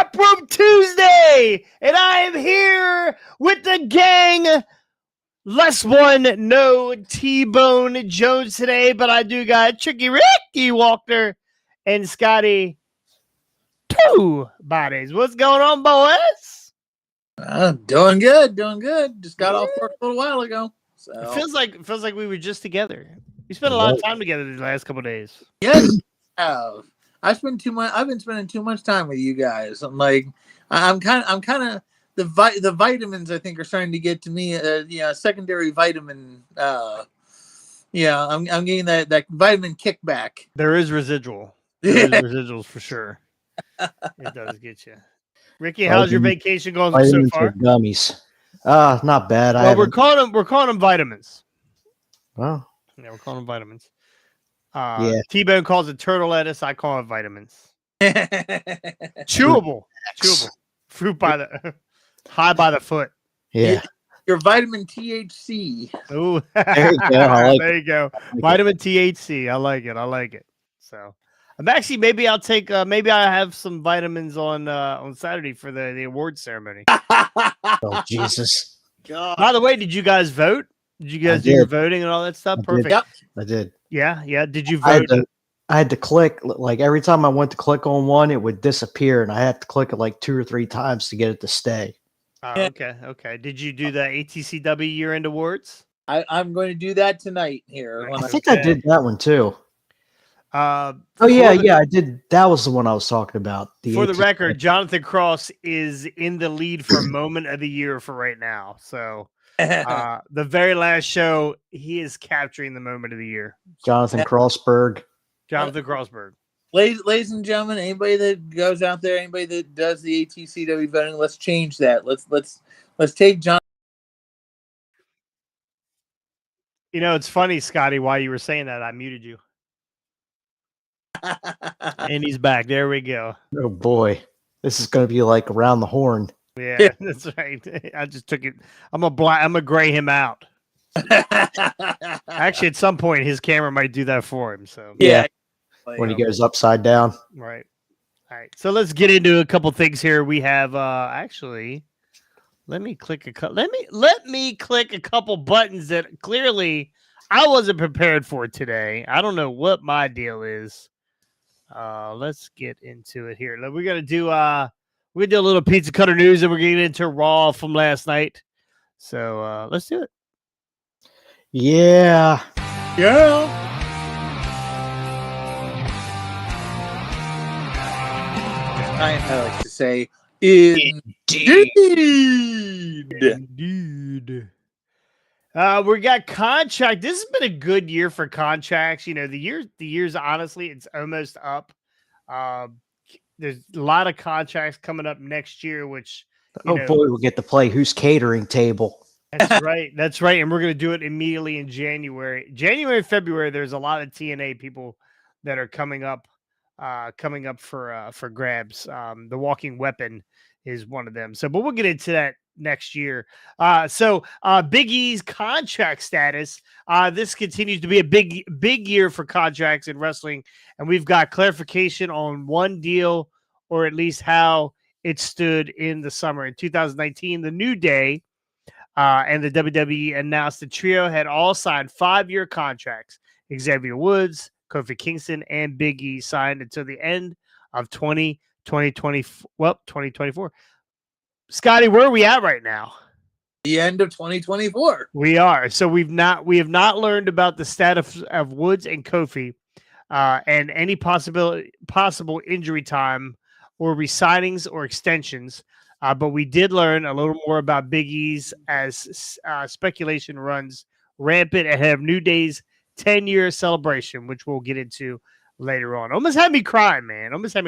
Prop Room Tuesday, and I am here with the gang. Less one, no T-Bone Jones today, but I do got Tricky Ricky Walker and Scotty Two Bodies. What's going on, boys? Doing good. Just got off work a little while ago. So It feels like we were just together. We spent a lot of time together these last couple of days. yes, I've been spending too much time with you guys. I'm kind of the vitamins I think are starting to get to me. Secondary vitamin. I'm getting that vitamin kickback. There is residual. There is residuals for sure. It does get you. Ricky, how's your vacation going so far? Gummies. Not bad. Well, we're calling them vitamins. Well, yeah, we're calling them vitamins. T-Bone calls it turtle lettuce. I call it vitamins. Chewable. Fruit by the high by the foot. Yeah. Your vitamin THC. Oh, there you go. There you go. Vitamin THC. I like it. So I'm actually maybe I have some vitamins on Saturday for the award ceremony. Oh Jesus! God. By the way, did you guys vote? Did you guys do your voting and all that stuff? Perfect. Yep. I did. Yeah. Did you vote? I had to click, like every time I went to click on one, it would disappear, and I had to click it like 2 or 3 times to get it to stay. Okay. Did you do the ATCW year-end awards? I'm going to do that tonight here. I think I did that one too. I did. That was the one I was talking about. For the record, Jonathan Cross is in the lead for moment of the year for right now. So the very last show, he is capturing the moment of the year. Jonathan Crossberg. Ladies and gentlemen, anybody that goes out there, anybody that does the ATCW voting, let's change that. Let's take John. You know, it's funny, Scotty, while you were saying that, I muted you. And he's back. There we go. Oh boy, this is going to be like around the horn. Yeah, that's right. I just took it. I'm gonna gray him out. Actually, at some point, his camera might do that for him. So yeah, when he goes upside down. Right. All right. So let's get into a couple things here. We have actually. Let me click a couple buttons that clearly I wasn't prepared for today. I don't know what my deal is. Let's get into it here. We're gonna do a little pizza cutter news, and we're getting into Raw from last night. So let's do it. Yeah. I like to say, Indeed. We got contract. This has been a good year for contracts. You know, the year's honestly, it's almost up. There's a lot of contracts coming up next year, which boy, we'll get to play Who's Catering Table. That's right. And we're going to do it immediately in January, February. There's a lot of TNA people that are coming up for grabs. The Walking Weapon is one of them. So, but we'll get into that next year. So Big E's contract status. This continues to be a big year for contracts in wrestling, and we've got clarification on one deal, or at least how it stood in the summer in 2019. The New Day and the WWE announced the trio had all signed 5-year contracts. Xavier Woods, Kofi Kingston, and Big E signed until the end of 2024. Scotty, where are we at right now? The end of 2024. We are. So we have not learned about the status of Woods and Kofi and any possible injury time or re-signings or extensions. But we did learn a little more about Big E's as speculation runs rampant ahead of New Day's 10-year celebration, which we'll get into later on. Almost had me crying, man. Those of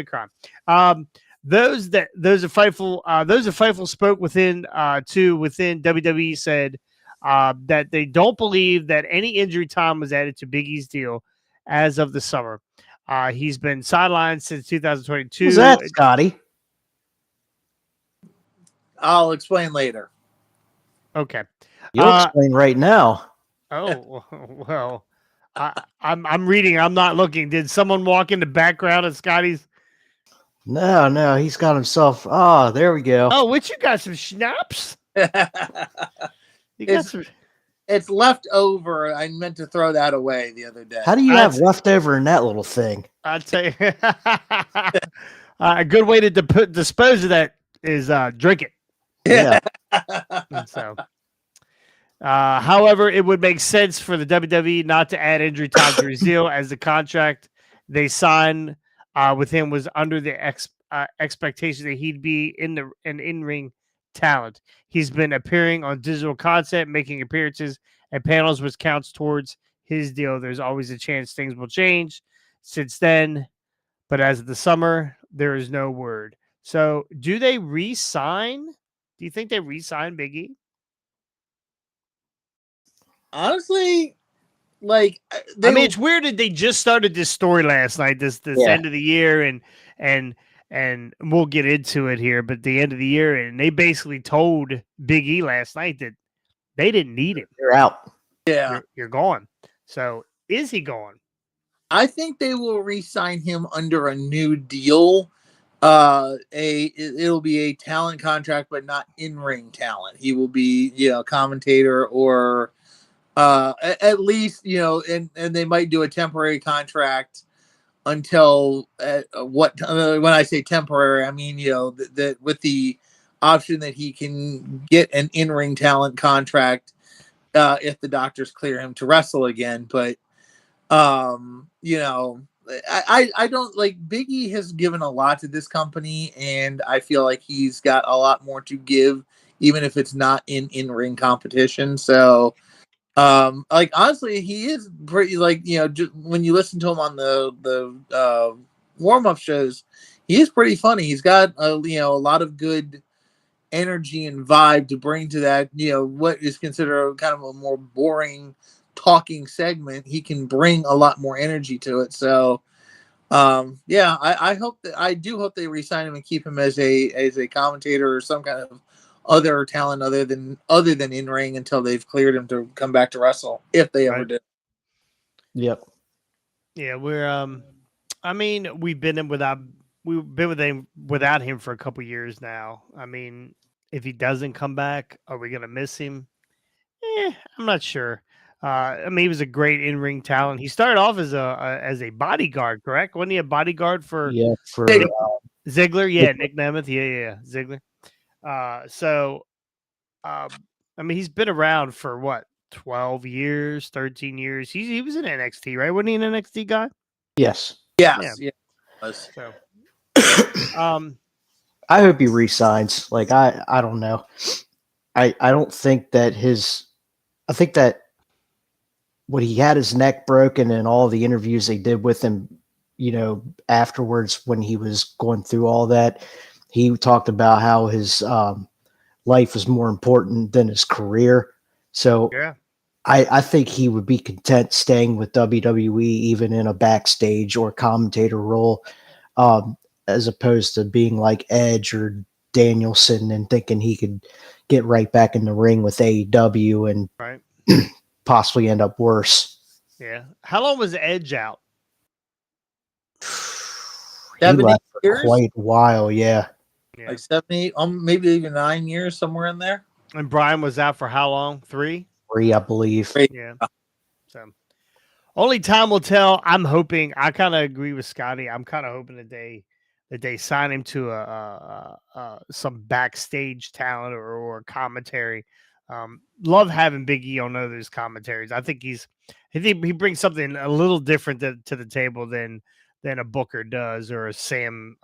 Fightful spoke within WWE said that they don't believe that any injury time was added to Big E's deal as of the summer. He's been sidelined since 2022. Who's that, Scotty? I'll explain later. Okay. You'll explain right now. Oh, well, I'm reading. I'm not looking. Did someone walk in the background of Scotty's? No, he's got himself. Oh, there we go. Oh, what you got some schnapps? You got It's, some. it's left over. I meant to throw that away the other day. How do you have That's- leftover in that little thing? I'll tell you. A good way to dispose of that is drink it. Yeah. So, however, it would make sense for the WWE not to add injury time to his deal, as the contract they signed with him was under the expectation that he'd be an in-ring talent. He's been appearing on digital content, making appearances and panels, which counts towards his deal. There's always a chance things will change since then, but as of the summer, there is no word. So, do they re-sign? Do you think they re-sign Big E? Honestly, like I mean, it's weird that they just started this story last night, this Yeah. end of the year, and we'll get into it here, but the end of the year, and they basically told Big E last night that they didn't need him. You're out. yeah. You're gone. So is he gone? I think they will re-sign him under a new deal. It'll be a talent contract, but not in-ring talent. He will be, commentator or at least, and they might do a temporary contract until when I say temporary, I mean, that with the option that he can get an in-ring talent contract if the doctors clear him to wrestle again. But I don't like Biggie has given a lot to this company, and I feel like he's got a lot more to give, even if it's not in-ring competition. So like honestly, he is pretty just when you listen to him on the warm-up shows, he is pretty funny. He's got a lot of good energy and vibe to bring to that, what is considered kind of a more boring talking segment. He can bring a lot more energy to it. So I do hope they re-sign him and keep him as a commentator or some kind of other talent other than in ring until they've cleared him to come back to wrestle, if they ever Right. did. Yep. Yeah, we're I mean, we've been without him for a couple years now. I mean, if he doesn't come back, are we gonna miss him? I'm not sure. I mean, he was a great in-ring talent. He started off as a bodyguard, correct? Wasn't he a bodyguard for Yeah. For Nick- Ziggler? Yeah, Nick Nemeth. Yeah, Ziggler. I mean, he's been around for what, 12 years, 13 years. He was in NXT, right? Wasn't he an NXT guy? yes. Yes, yeah. So, um, I hope he resigns. Like I don't know. I don't think that I think that when he had his neck broken and all the interviews they did with him, afterwards when he was going through all that, he talked about how his life was more important than his career. So yeah, I think he would be content staying with WWE, even in a backstage or commentator role, as opposed to being like Edge or Danielson and thinking he could get right back in the ring with AEW and right. possibly end up worse. Yeah. How long was Edge out? He 70 left for years? quite a while, yeah. Yeah. Like 70, maybe even 9 years, somewhere in there. And Brian was out for how long? 3? 3, I believe. Yeah. So only time will tell. I'm hoping. I kind of agree with Scotty. I'm kind of hoping that they sign him to some backstage talent or commentary. Love having Big E on those commentaries. I think he brings something a little different to the table than a Booker does, or a Sam.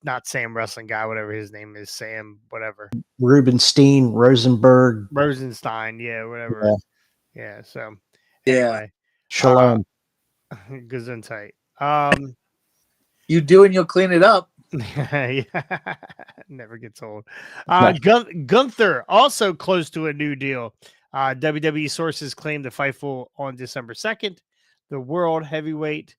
Not Sam Wrestling Guy, whatever his name is, Sam whatever. Rubenstein, Rosenstein, yeah, whatever. Yeah, so anyway. Shalom. Gesundheit. You do and you'll clean it up. Yeah, never gets old. Gunther also close to a new deal. WWE sources claim the Fightful on December 2nd. The world heavyweight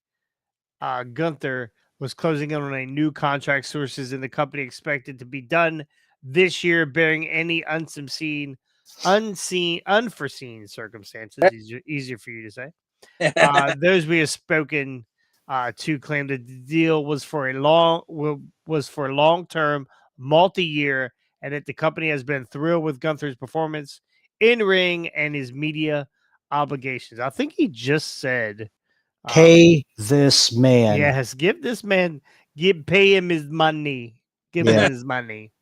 Gunther was closing in on a new contract. Sources in the company expected to be done this year, bearing any unforeseen circumstances. Easier for you to say. Those we have spoken to claim that the deal was for a long-term, multi-year, and that the company has been thrilled with Gunther's performance in ring and his media obligations. I think he just said, Pay this man. yes, give this man, pay him his money. Give Yeah. him his money.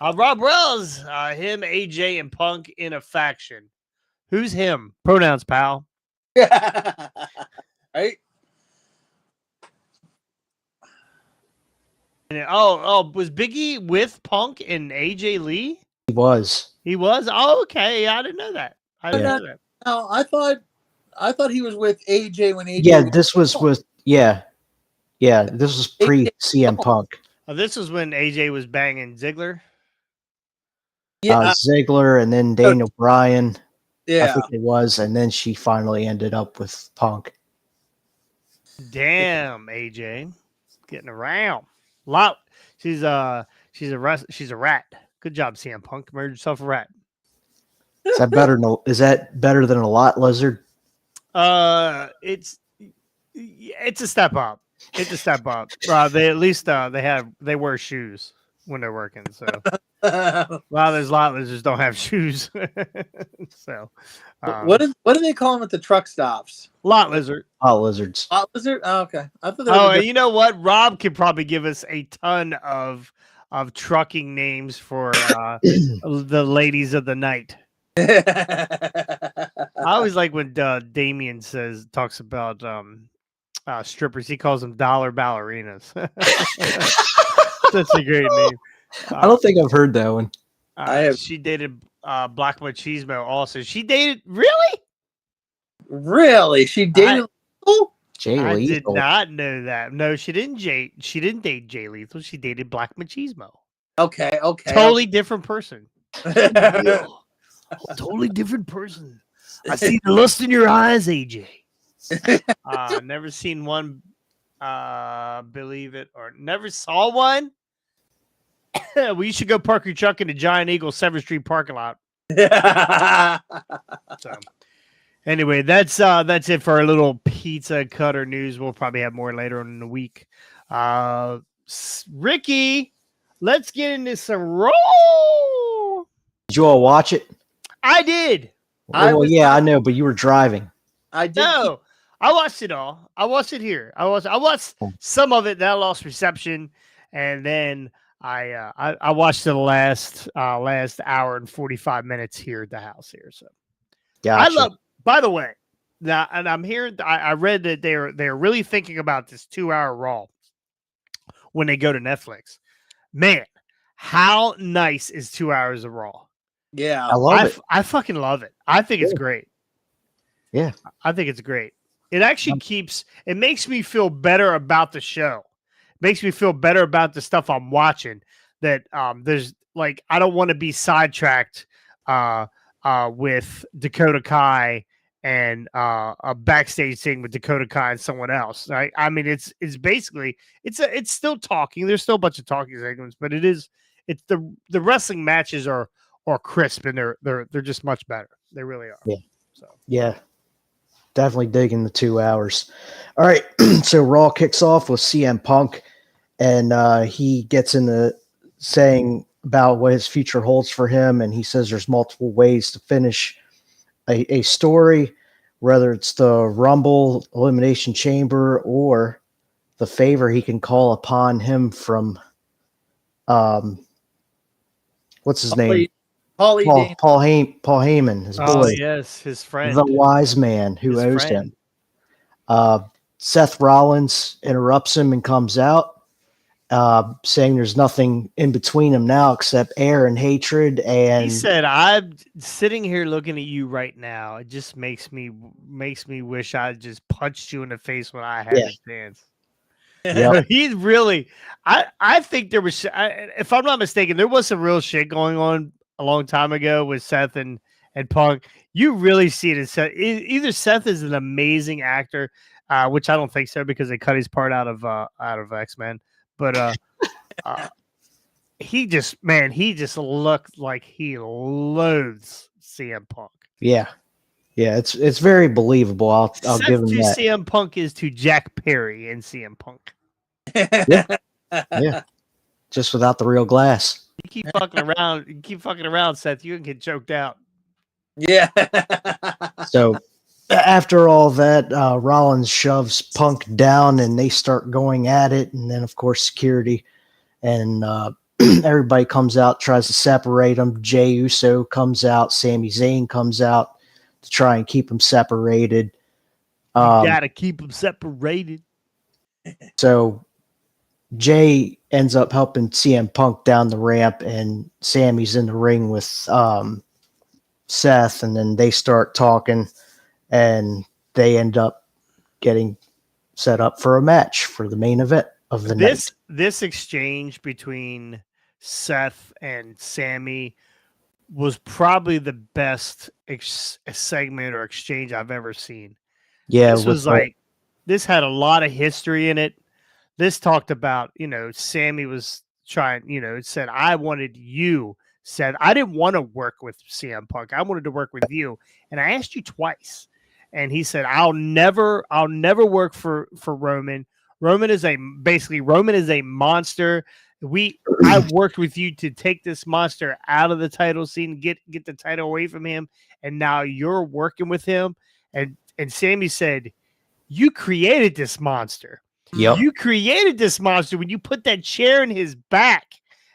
Rob Wells, him, AJ, and Punk in a faction. Who's him? Pronouns, pal. Right? And was Biggie with Punk and AJ Lee? He was. He was? Oh, okay. I didn't know that. I didn't Yeah. know that. No, I thought he was with AJ when AJ. Yeah, this was with this was pre CM Punk. Oh, this was when AJ was banging Ziggler. Yeah, Ziggler and then Daniel Bryan. I yeah. think it was, and then she finally ended up with Punk. Damn, AJ, getting around. She's a rat. Good job, CM Punk. Made yourself a rat. Is that better? Is that better than a lot lizard? It's a step up. It's a step up. They at least they wear shoes when they're working. So a lot of those lot lizards don't have shoes. So what do they call them at the truck stops? Lot lizard. Lot lizards. Lot lizard? Oh, okay. I thought. And you know what? Rob could probably give us a ton of trucking names for the ladies of the night. I always like when Damien talks about strippers. He calls them dollar ballerinas. That's a great name. I don't think I've heard that one. I have. She dated Black Machismo also. She dated really? Really? She dated. Jay I Lethal. did not know that. No, she didn't. She didn't date Jay Lethal. She dated Black Machismo. Okay. Totally different person. Totally different person. I see the lust in your eyes, AJ. Never seen one. Believe it or never saw one. Well, you should go park your truck in the Giant Eagle 7th Street parking lot. So, anyway, that's it for our little pizza cutter news. We'll probably have more later on in the week. Ricky, let's get into some Raw. Did you all watch it? I did. I know, but you were driving. I did. No, I watched it all. I watched it here. I watched some of it. That lost reception, and then I watched the last hour and 45 minutes here at the house here. So Gotcha. I love. By the way, now and I'm hearing. I read that they're really thinking about this 2-hour Raw when they go to Netflix. Man, how nice is 2 hours of Raw? Yeah, I love it. I fucking love it. I think it's great. Yeah, I think it's great. It actually it makes me feel better about the show. It makes me feel better about the stuff I'm watching. That there's like I don't want to be sidetracked with Dakota Kai and a backstage thing with Dakota Kai and someone else. Right? I mean, it's basically it's still talking. There's still a bunch of talking segments, but it's the wrestling matches are crisp and they're just much better. They really are. Yeah. So yeah. Definitely digging the 2 hours. All right. So Raw kicks off with CM Punk, and he gets into saying about what his future holds for him. And he says there's multiple ways to finish a story, whether it's the Rumble, Elimination Chamber, or the favor he can call upon him from, what's his name? Paul Heyman, his boy. Yes, his friend. The wise man who owes him. Seth Rollins interrupts him and comes out, saying there's nothing in between them now except air and hatred. And he said, "I'm sitting here looking at you right now. It just makes me wish I just punched you in the face when I had a chance." Yep. He's really. I think there was, if I'm not mistaken, there was some real shit going on a long time ago with Seth and Punk. You really see it in Seth. Either Seth is an amazing actor, which I don't think so because they cut his part out of X-Men. But he just looked like he loathes CM Punk. Yeah. Yeah, it's very believable. I'll Seth give him to that. CM Punk is to Jack Perry and CM Punk. Yeah, just without the real glass. You keep fucking around. You keep fucking around, Seth. You can get choked out. Yeah. So after all that, Rollins shoves Punk down, and they start going at it. And then, of course, security and everybody comes out, tries to separate them. Jey Uso comes out. Sami Zayn comes out to try and keep them separated. You gotta keep them separated. So Jay ends up helping CM Punk down the ramp, and Sammy's in the ring with Seth, and then they start talking, and they end up getting set up for a match for the main event of the night. This exchange between Seth and Sammy was probably the best segment or exchange I've ever seen. Yeah, This was like, this had a lot of history in it. This talked about, Sammy was trying, said, I wanted you, said, I didn't want to work with CM Punk. I wanted to work with you. And I asked you twice. And he said, I'll never work for Roman. Roman is a monster. I worked with you to take this monster out of the title scene, get the title away from him. And now you're working with him. And Sammy said, you created this monster. Yep. You created this monster when you put that chair in his back.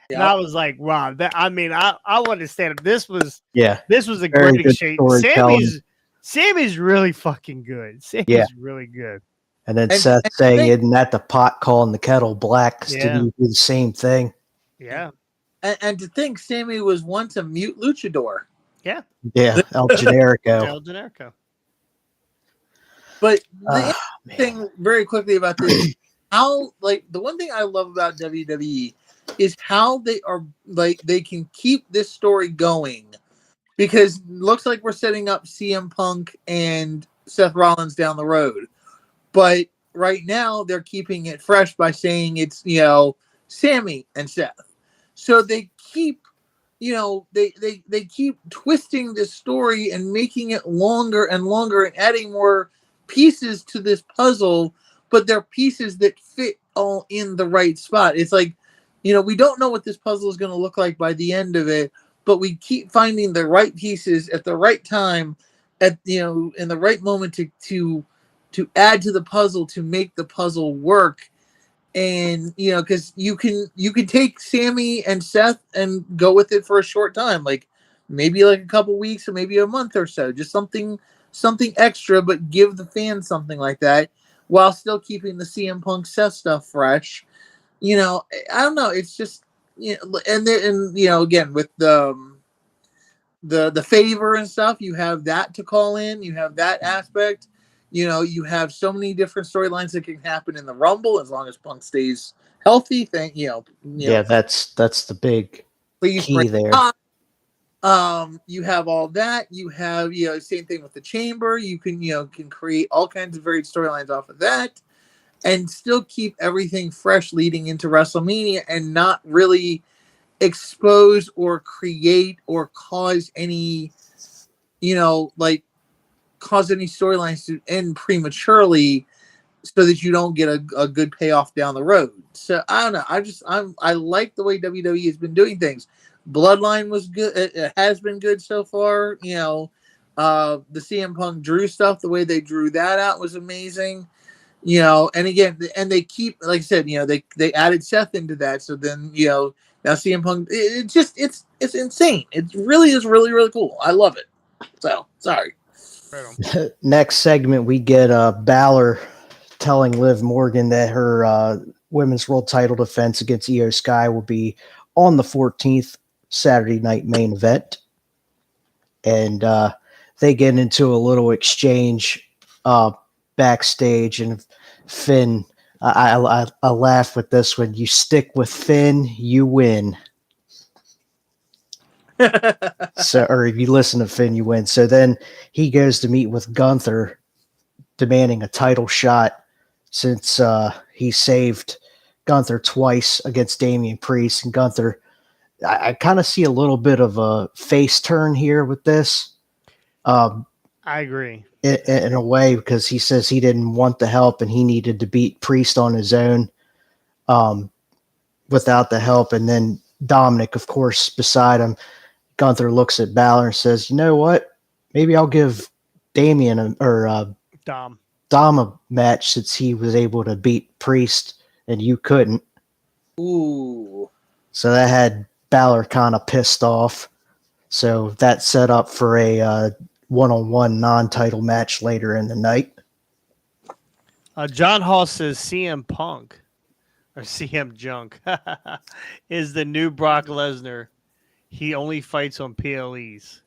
Yep. And I was like, wow, I want to stand up. This was a Very great good exchange. storytelling. Sammy's really fucking good. Sammy's really good. And then And- Seth and saying, they- isn't that the pot calling the kettle black? 'Cause Yeah. didn't you do the same thing? Yeah. and to think Sammy was once a mute luchador. Yeah, El Generico. El Generico. But the Man. thing very quickly about this, how the one thing I love about WWE is how they are they can keep this story going, because it looks like we're setting up CM Punk and Seth Rollins down the road, but right now they're keeping it fresh by saying it's Sammy and Seth, so they keep they keep twisting this story and making it longer and longer and adding more pieces to this puzzle, but they're pieces that fit all in the right spot. It's like, we don't know what this puzzle is going to look like by the end of it, but we keep finding the right pieces at the right time, in the right moment to add to the puzzle, to make the puzzle work. And because you can take Sammy and Seth and go with it for a short time, like maybe like a couple weeks or maybe a month or so, just something extra, but give the fans something like that while still keeping the CM Punk Seth stuff fresh. I don't know. It's just, and again, with the favor and stuff, you have that to call in. You have that aspect. You have so many different storylines that can happen in the Rumble as long as Punk stays healthy. Yeah, that's the big please key bring there. up. You have all that. You have, same thing with the Chamber. You can create all kinds of varied storylines off of that and still keep everything fresh leading into WrestleMania and not really expose or create or cause any, cause any storylines to end prematurely so that you don't get a good payoff down the road. So I don't know. I like the way WWE has been doing things. Bloodline was good. It has been good so far. The CM Punk Drew stuff, the way they drew that out was amazing. And again, and they keep, like I said, they added Seth into that. So then, now CM Punk, it's insane. It really is really, really cool. I love it. So sorry. Next segment, we get Balor telling Liv Morgan that her women's world title defense against Io Sky will be on the 14th Saturday night main event. And they get into a little exchange backstage, and Finn, I laugh with this one. You stick with Finn, you win. So, or if you listen to Finn, you win. So then he goes to meet with Gunther, demanding a title shot since he saved Gunther twice against Damian Priest. And Gunther, I kind of see a little bit of a face turn here with this. I I agree. in a way, because he says he didn't want the help and he needed to beat Priest on his own without the help. And then Dominic, of course, beside him, Gunther looks at Balor and says, "You know what? Maybe I'll give Dom a match since he was able to beat Priest and you couldn't." Ooh. So that had Balor kind of pissed off. So that set up for a one-on-one non-title match later in the night. John Hall says CM Punk or CM Junk is the new Brock Lesnar. He only fights on PLEs.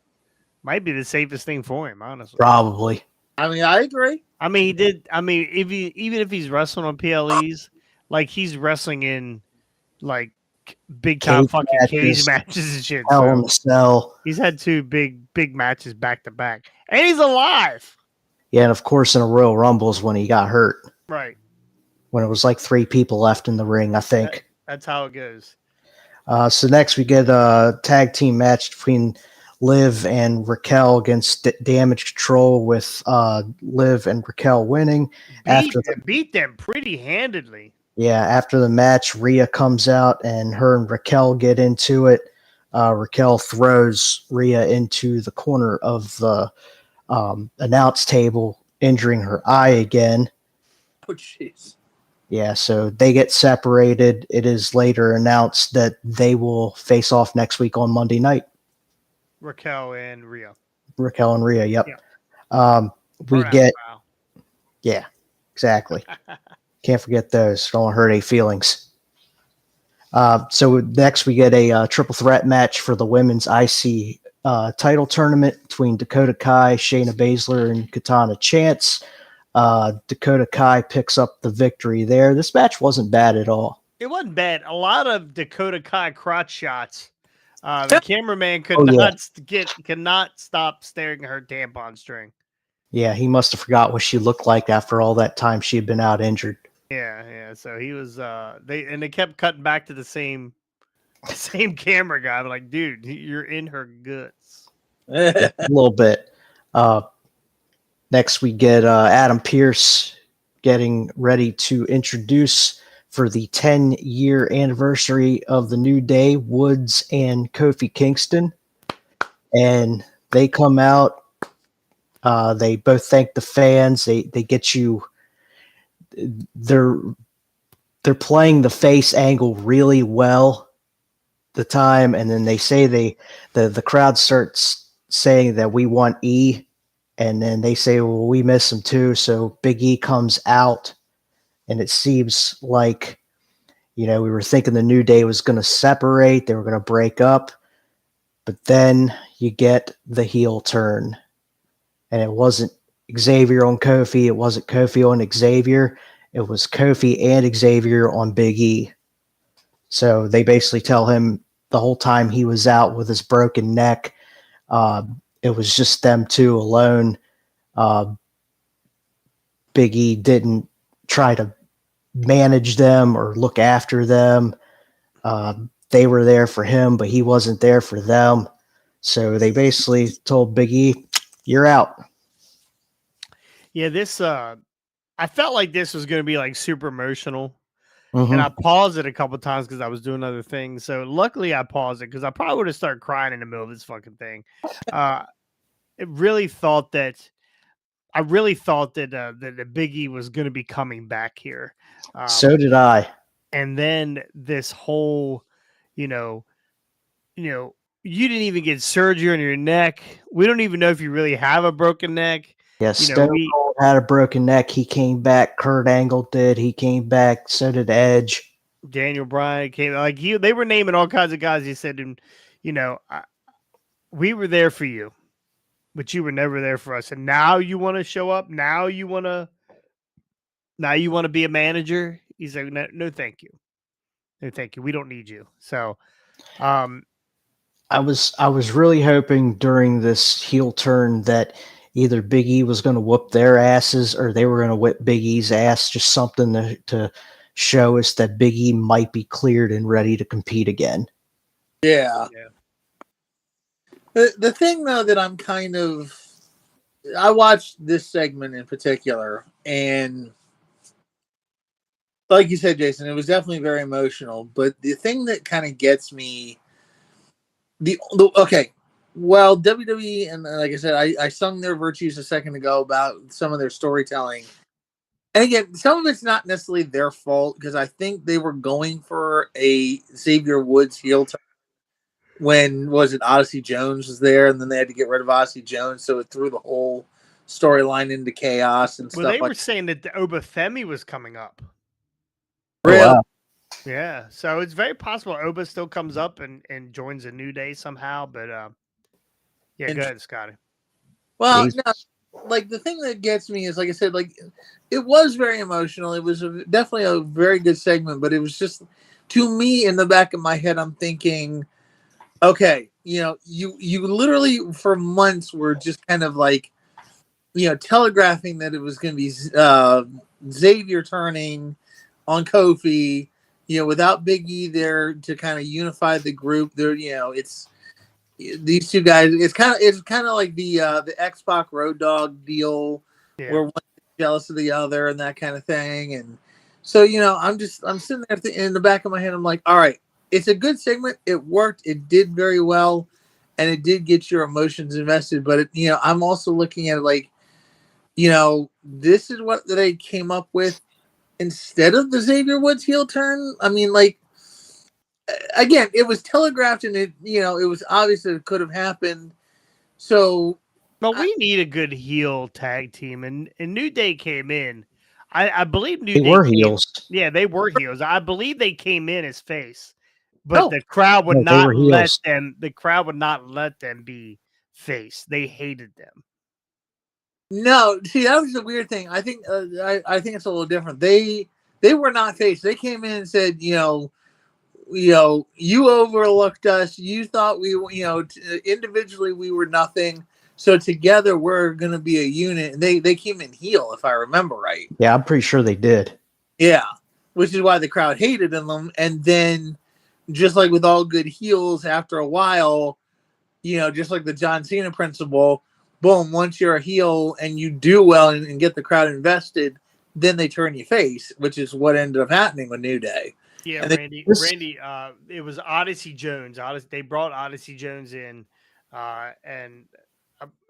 Might be the safest thing for him, honestly. Probably. I mean, I agree. I mean, he did. I mean, even if he's wrestling on PLEs, like he's wrestling in like big time fucking cage matches and shit. Hell in the Cell. He's had 2 big matches back to back, and he's alive. Yeah, and of course in a Royal Rumble is when he got hurt. Right. When it was like 3 people left in the ring, I think. That's how it goes. So next we get a tag team match between Liv and Raquel against Damage Control, with Liv and Raquel winning. Beat them pretty handedly. Yeah, after the match, Rhea comes out and her and Raquel get into it. Raquel throws Rhea into the corner of the announce table, injuring her eye again. Oh, jeez. Yeah, so they get separated. It is later announced that they will face off next week on Monday night. Raquel and Rhea, yep. Yeah. Yeah, exactly. Can't forget those. Don't hurt any feelings. So next we get a triple threat match for the women's IC title tournament between Dakota Kai, Shayna Baszler, and Katana Chance. Dakota Kai picks up the victory there. This match wasn't bad at all. It wasn't bad. A lot of Dakota Kai crotch shots. The cameraman could not stop staring at her tampon string. Yeah, he must have forgot what she looked like after all that time she had been out injured. Yeah. So he was they kept cutting back to the same camera guy. I'm like, dude, you're in her guts. A little bit. Next we get Adam Pearce getting ready to introduce for the 10-year anniversary of the New Day, Woods and Kofi Kingston. And they come out. They both thank the fans. They get you. They're playing the face angle really well the time, and then they say the crowd starts saying that we want E, and then they say, well, we miss him too. So Big E comes out, and it seems like, we were thinking the New Day was going to separate, they were going to break up, but then you get the heel turn, and it wasn't Xavier on Kofi, it wasn't Kofi on Xavier, it was Kofi and Xavier on Big E. So they basically tell him the whole time he was out with his broken neck, it was just them two alone. Big E didn't try to manage them or look after them. They were there for him, but he wasn't there for them. So they basically told Big E, you're out. Yeah, this I felt like this was going to be like super emotional. Mm-hmm. And I paused it a couple times because I was doing other things. So luckily I paused it because I probably would have started crying in the middle of this fucking thing. I really thought that the Big E was going to be coming back here. So did I. And then this whole, you didn't even get surgery on your neck. We don't even know if you really have a broken neck. Yes, Stone Cold had a broken neck. He came back. Kurt Angle did. He came back. So did Edge. Daniel Bryan came. They were naming all kinds of guys. He said, we were there for you, but you were never there for us. And now you want to show up. Now you want to be a manager. He's like, no, thank you. No, thank you. We don't need you. So, I was really hoping during this heel turn that either Big E was going to whoop their asses or they were going to whip Big E's ass, just something to show us that Big E might be cleared and ready to compete again. Yeah. The thing, though, that I'm kind of I watched this segment in particular, and like you said, Jason, it was definitely very emotional. But the thing that kind of gets me, okay, well, WWE, and like I said, I sung their virtues a second ago about some of their storytelling. And again, some of it's not necessarily their fault because I think they were going for a Xavier Woods heel turn when was it Odyssey Jones was there, and then they had to get rid of Odyssey Jones, so it threw the whole storyline into chaos and Well, stuff they like were saying that the Obafemi was coming up. Oh, Real. wow. Yeah, so it's very possible Oba still comes up and joins a New Day somehow. But yeah, And- go ahead, Scotty. Well, Jesus. no, like the thing that gets me is, like I said, like it was very emotional. It was definitely a very good segment, but it was just to me in the back of my head, I'm thinking, okay, you literally for months were just kind of like, telegraphing that it was going to be Xavier turning on Kofi, without Big E there to kind of unify the group. There, it's these two guys. It's kind of like the X-Pac Road Dogg deal, Yeah. where one is jealous of the other and that kind of thing. And so, I'm sitting there in the back of my head. I'm like, all right, it's a good segment. It worked. It did very well, and it did get your emotions invested. But I'm also looking at it like, this is what they came up with instead of the Xavier Woods heel turn. I mean, like, again, it was telegraphed and it was obvious that it could have happened. So, But we need a good heel tag team, and New Day came in. I believe New They Day were came- heels. Yeah, they were heels. I believe they came in as face, but Oh. the crowd would No, they not were let heels. them. The crowd would not let them be face. They hated them. no, see, that was the weird thing. I think I think it's a little different. They were not faced. They came in and said, you overlooked us. You thought we, individually we were nothing. So together we're going to be a unit. And they came in heel, if I remember right. Yeah, I'm pretty sure they did. Yeah, which is why the crowd hated them. And then, just like with all good heels, after a while, just like the John Cena principle, boom, once you're a heel and you do well and get the crowd invested, then they turn you face, which is what ended up happening with New Day. Yeah, And then Randy. this- Randy. It was Odyssey Jones. They brought Odyssey Jones in, and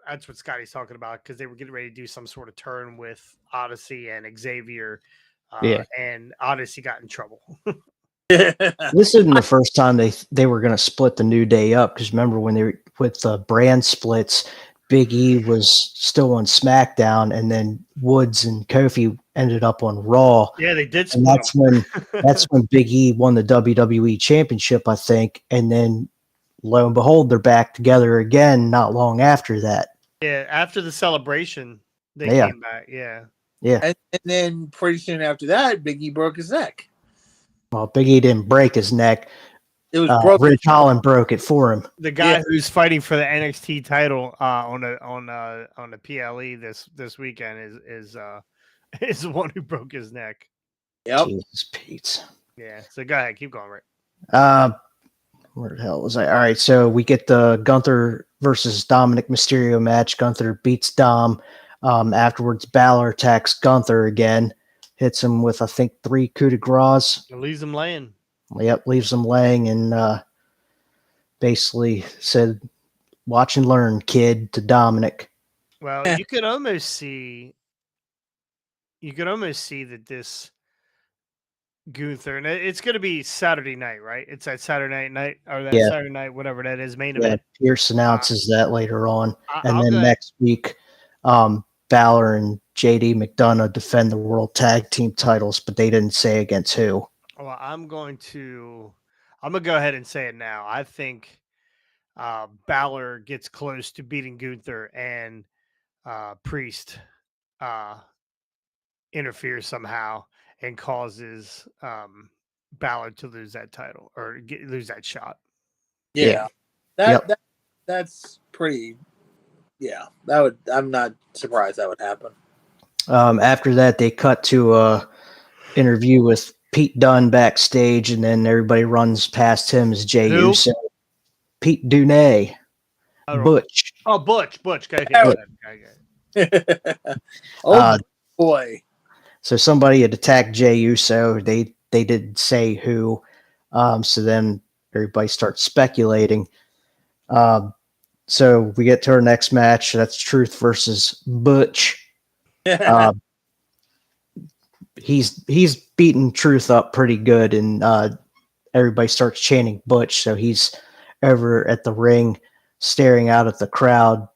that's what Scotty's talking about because they were getting ready to do some sort of turn with Odyssey and Xavier. Yeah. And Odyssey got in trouble. This isn't the first time they were going to split the New Day up, because remember when they were with the brand splits, Big E was still on SmackDown, and then Woods and Kofi ended up on Raw. Yeah, they did And split. that's when Big E won the WWE Championship, I think. And then lo and behold, they're back together again not long after that. Yeah, after the celebration, they Yeah. came back. Yeah. Yeah. and then pretty soon after that, Big E broke his neck. Well, Big E didn't break his neck. It was broken. Ridge Holland broke it for him. The guy Yeah. who's fighting for the NXT title on the PLE this weekend is the one who broke his neck. Yep. Jesus, Pete. Yeah. So go ahead, keep going, Rick. Where the hell was I? All right, so we get the Gunther versus Dominic Mysterio match. Gunther beats Dom. Afterwards, Balor attacks Gunther again, hits him with, I think, 3 coup de grace. It leaves him laying. Yep, leaves him laying, and basically said, "Watch and learn, kid," to Dominic. Well, Yeah. you could almost see that this Gunther, and it's going to be Saturday night, right? It's that Saturday night or that Yeah. Saturday night, whatever that is, main Yeah, event. Pierce announces that later on, and I'll then go ahead. next week, Balor and JD McDonough defend the World Tag Team titles, but they didn't say against who. Well, I'm gonna go ahead and say it now. I think Balor gets close to beating Gunther, and Priest interferes somehow and causes Balor to lose that title or lose that shot. Yeah. Yeah. That's pretty. Yeah, I'm not surprised that would happen. After that, they cut to a interview with Pete Dunne backstage, and then everybody runs past him as Jey Who? Uso. Pete Dunne. I don't know. Butch. Oh, Butch. Go ahead. Howard. Go ahead. Oh Uh, boy. so somebody had attacked Jey Uso. They didn't say who. So then everybody starts speculating. So we get to our next match. That's Truth versus Butch. He's beaten Truth up pretty good, and everybody starts chanting Butch. So he's over at the ring, staring out at the crowd,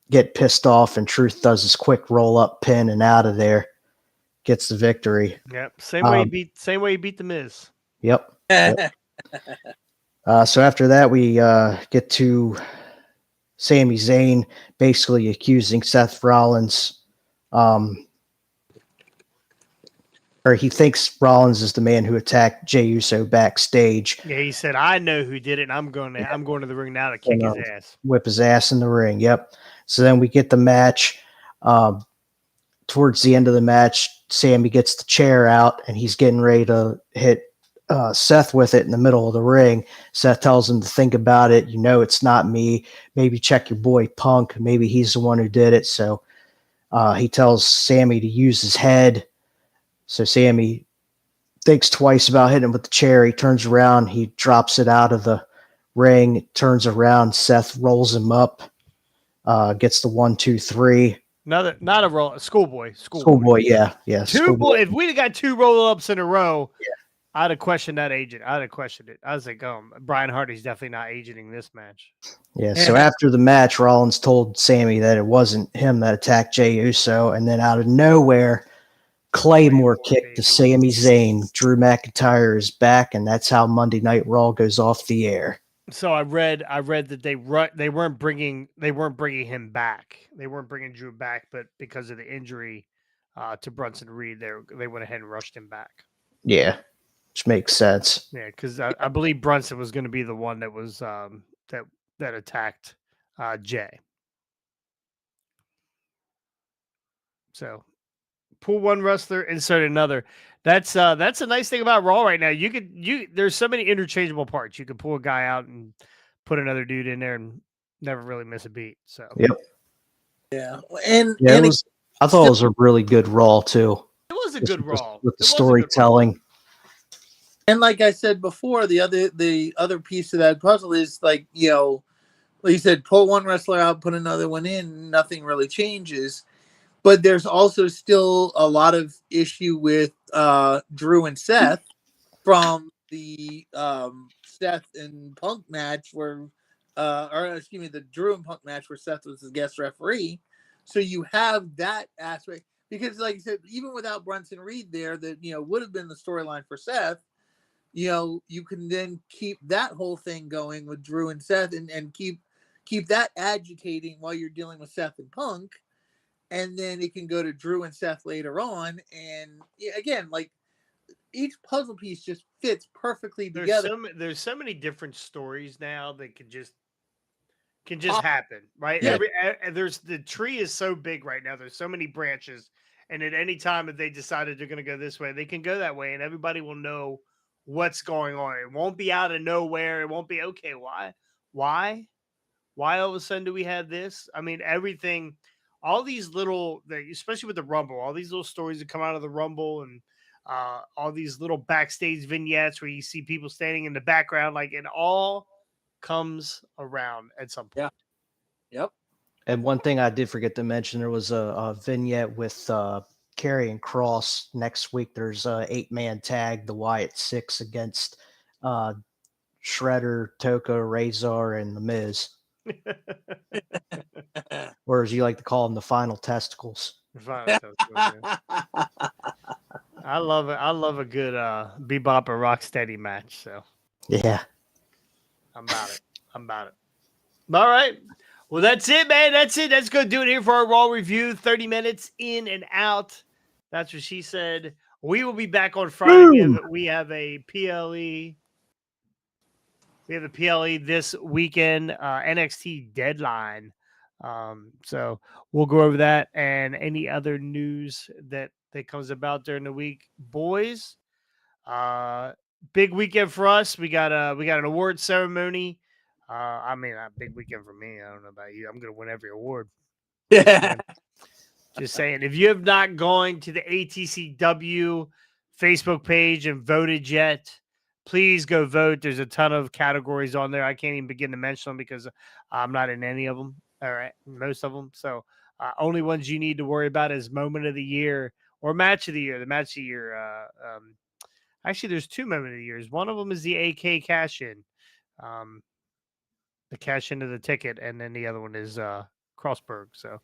get pissed off, and Truth does his quick roll up pin and out of there, gets the victory. Yep. Same way he beat the Miz. Yep. So after that, we get to Sami Zayn basically accusing Seth Rollins, or he thinks Rollins is the man who attacked Jey Uso backstage. Yeah, he said, "I know who did it, and I'm going to the ring now to kick his ass, whip his ass in the ring." Yep. So then we get the match. Towards the end of the match, Sammy gets the chair out, and he's getting ready to hit Seth with it in the middle of the ring. Seth tells him to think about it. You know, it's not me. Maybe check your boy Punk. Maybe he's the one who did it. So he tells Sammy to use his head. So Sammy thinks twice about hitting him with the chair. He turns around. He drops it out of the ring. Turns around. Seth rolls him up. Gets the 1, 2, 3. Not a roll. Schoolboy. Yeah. If we'd have got 2 roll-ups in a row, I'd have questioned that agent. I'd have questioned it. I was like, Brian Hardy's definitely not agenting this match. Yeah. So after the match, Rollins told Sammy that it wasn't him that attacked Jey Uso, and then out of nowhere, Claymore kick to Sami Zayn. Drew McIntyre is back, and that's how Monday Night Raw goes off the air. So I read that they weren't bringing him back. They weren't bringing Drew back, but because of the injury to Bronson Reed, they went ahead and rushed him back. Yeah, which makes sense. Yeah, because I believe Brunson was going to be the one that was that attacked Jay. So pull one wrestler, insert another. That's a nice thing about Raw right now. There's so many interchangeable parts. You could pull a guy out and put another dude in there and never really miss a beat. So yep. Yeah. I thought it was a really good Raw too. It was a good Raw with the storytelling. And like I said before, the other piece of that puzzle is like you said, pull one wrestler out, put another one in, nothing really changes. But there's also still a lot of issue with Drew and Seth from the Seth and Punk match the Drew and Punk match where Seth was the guest referee. So you have that aspect because, like I said, even without Bronson Reed there, that would have been the storyline for Seth. You can then keep that whole thing going with Drew and Seth, and keep that agitating while you're dealing with Seth and Punk. And then it can go to Drew and Seth later on. And again, like each puzzle piece just fits perfectly together. There's so many different stories now that can just happen, right? Yeah. The tree is so big right now. There's so many branches. And at any time if they decided they're going to go this way, they can go that way and everybody will know what's going on. It won't be out of nowhere. It won't be, okay, why all of a sudden do we have this? I mean, everything... all these little, especially with the Rumble, all these little stories that come out of the Rumble and all these little backstage vignettes where you see people standing in the background, like it all comes around at some point. Yeah. Yep. And one thing I did forget to mention, there was a vignette with Karrion Kross. Next week, there's a 8-man tag, the Wyatt Six against Shredder, Toka, Razor, and The Miz. Or as you like to call them, the final testicles. Yeah. I love it. I love a good Bebop and Rocksteady match. So yeah, I'm about it. All right. Well, that's it, man. That's it. That's going to do it here for our Raw review. 30 minutes in and out. That's what she said. We will be back on Friday. We have a PLE. We have a PLE this weekend, NXT Deadline. So we'll go over that and any other news that comes about during the week. Boys, big weekend for us. We got an award ceremony. I mean, a big weekend for me. I don't know about you. I'm going to win every award. Yeah. Just saying. If you have not gone to the ATCW Facebook page and voted yet, please go vote. There's a ton of categories on there. I can't even begin to mention them because I'm not in any of them. All right, most of them. So only ones you need to worry about is moment of the year or match of the year. The match of the year. Actually, there's 2 moment of the years. One of them is the AK cash in, the cash into the ticket, and then the other one is Crossberg. So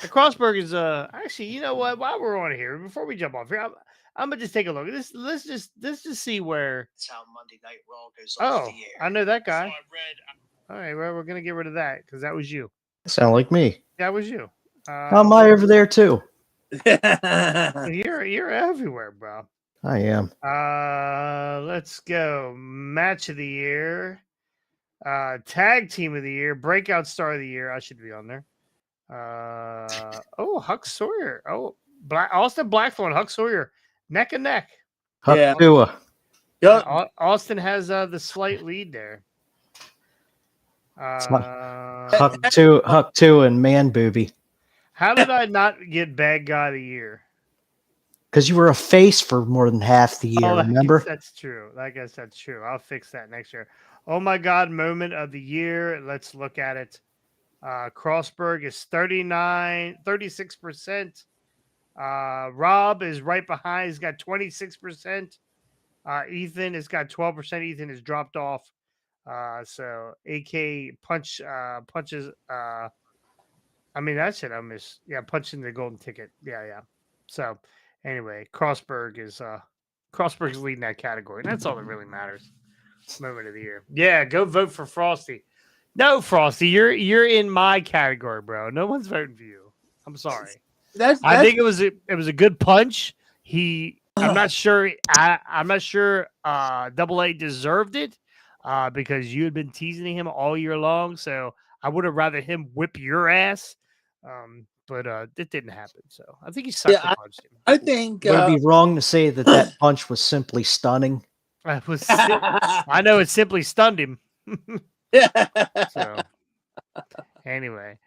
the Crossberg is actually, you know what? While we're on here, before we jump off here, I'm gonna just take a look at this. Let's just see where. That's how Monday Night Raw goes off Oh, the air. I know that So guy. I read. All right, well, we're gonna get rid of that because that was you. Sound like me. That was you. How am I over there too? You're everywhere, bro. I am. Let's go. Match of the year, tag team of the year, breakout star of the year. I should be on there. Huck Sawyer. Oh, Austin Blackthorn, Huck Sawyer, neck and neck. Huck Yeah. Tua. Yup. Austin has the slight lead there. Huck Tua and Man Booby. How did I not get bad guy of the year? Because you were a face for more than half the year, I guess remember? that's true. I guess that's true. I'll fix that next year. Oh my God, moment of the year. Let's look at it. Crossberg is 36%. Rob is right behind. He's got 26%. Ethan has got 12%. Ethan has dropped off. So AK punches. I mean, that's it. I missed. Yeah, punching the golden ticket. Yeah. So anyway, Crossberg's leading that category. And that's all that really matters. Moment of the year. Yeah, go vote for Frosty. No, Frosty, you're in my category, bro. No one's voting for you. I'm sorry. I think it was a good punch. I'm not sure. I'm not sure. Double A deserved it because you had been teasing him all year long. So I would have rather him whip your ass. But it didn't happen. So I think he sucked the punch. I think Would it be wrong to say that punch was simply stunning? I know it simply stunned him. So anyway,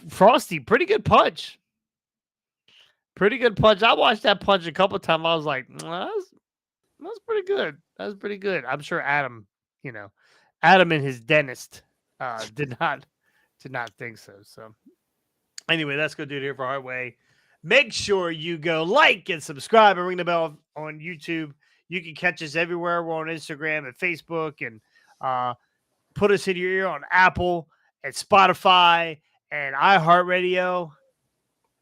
Frosty, pretty good punch. Pretty good punch. I watched that punch a couple of times. I was like, that's pretty good. That's pretty good. I'm sure Adam and his dentist did not think so. So anyway, that's good, dude. Here for Heartway. Make sure you go like and subscribe and ring the bell on YouTube. You can catch us everywhere. We're on Instagram and Facebook, and put us in your ear on Apple and Spotify and iHeartRadio.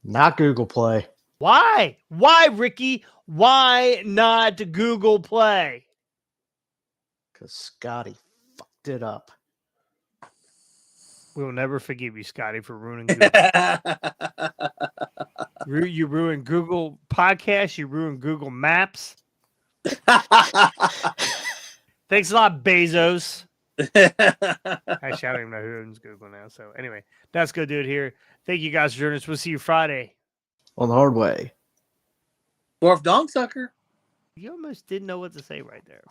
Not Google Play. Why? Why, Ricky? Why not Google Play? Because Scotty fucked it up. We'll never forgive you, Scotty, for ruining Google. You ruined Google Podcasts. You ruined Google Maps. Thanks a lot, Bezos. Actually, I don't even know who owns Google now. So anyway, that's good, dude. Here. Thank you guys for joining us. We'll see you Friday. On the hard way. Dwarf Dong Sucker. You almost didn't know what to say right there.